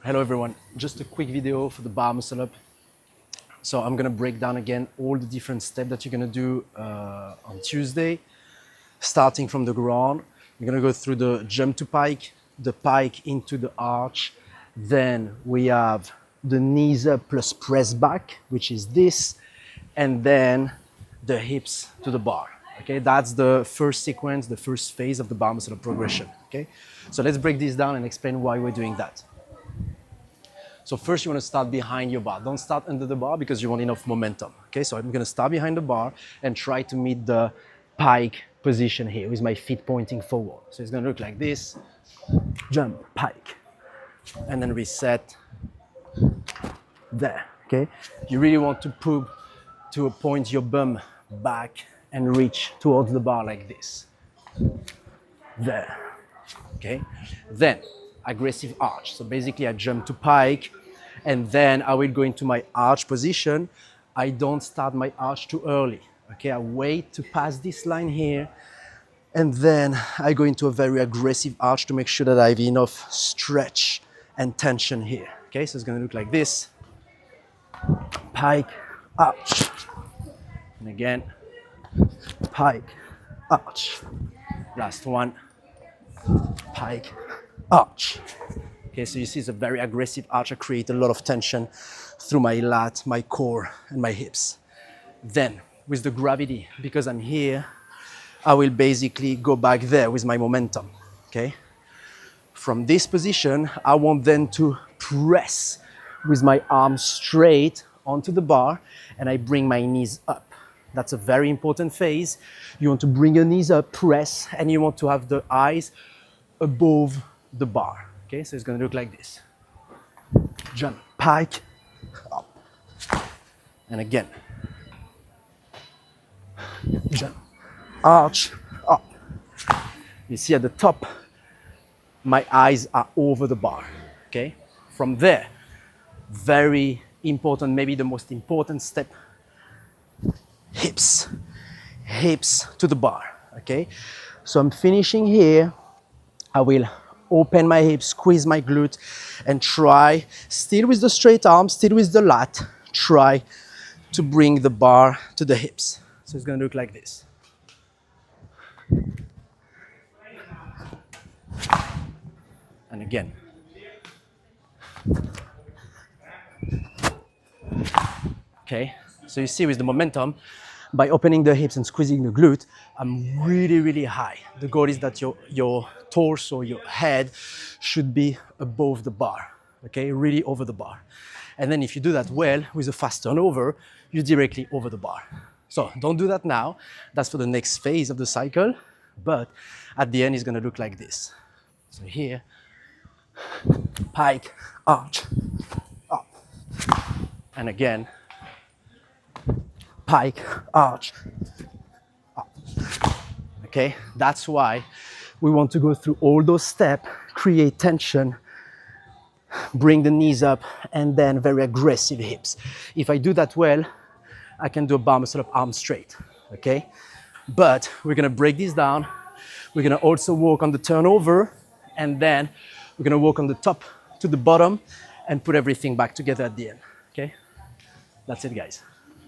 Hello everyone, just a quick video for the bar muscle up. So I'm gonna break down again all the different steps that you're gonna do on Tuesday, starting from the ground. You're gonna go through the jump to pike, the pike into the arch. Then we have the knees up plus press back, which is this, and then the hips to the bar. Okay, that's the first sequence, the first phase of the bar muscle up progression. Okay, so let's break this down and explain why we're doing that. So first you want to start behind your bar. Don't start under the bar because you want enough momentum. Okay, so I'm going to start behind the bar and try to meet the pike position here with my feet pointing forward. So it's going to look like this. Jump, pike, and then reset there. Okay, you really want to point your bum back and reach towards the bar like this. There. Okay, then aggressive arch. So basically I jump to pike and then I will go into my arch position. I don't start my arch too early. Okay, I wait to pass this line here and then I go into a very aggressive arch to make sure that I have enough stretch and tension here. Okay, so it's gonna look like this. Pike, arch. And again, pike, arch. Last one, pike, arch. Okay, so you see it's a very aggressive arch. I create a lot of tension through my lat, my core, and my hips. Then, with the gravity, because I'm here, I will basically go back there with my momentum, okay? From this position, I want then to press with my arms straight onto the bar, and I bring my knees up. That's a very important phase. You want to bring your knees up, press, and you want to have the eyes above the bar. Okay, so it's going to look like this. Jump, pike, up. And again. Jump, arch, up. You see at the top, my eyes are over the bar. Okay, from there, very important, maybe the most important step, hips. Hips to the bar. Okay, so I'm finishing here. I will open my hips, squeeze my glute, and try, still with the straight arm, still with the lat, try to bring the bar to the hips. So it's going to look like this. And again. Okay, so you see with the momentum, by opening the hips and squeezing the glute, I'm really, really high. The goal is that your torso, your head should be above the bar, okay? Really over the bar. And then if you do that well, with a fast turnover, you're directly over the bar. So don't do that now. That's for the next phase of the cycle. But at the end, it's gonna look like this. So here, pike, arch, up. And again, pike, arch, up. Okay, that's why we want to go through all those steps, create tension, bring the knees up, and then very aggressive hips. If I do that well, I can do a bar muscle up arm straight, okay? But we're gonna break this down. We're gonna also work on the turnover, and then we're gonna work on the top to the bottom and put everything back together at the end, okay? That's it, guys.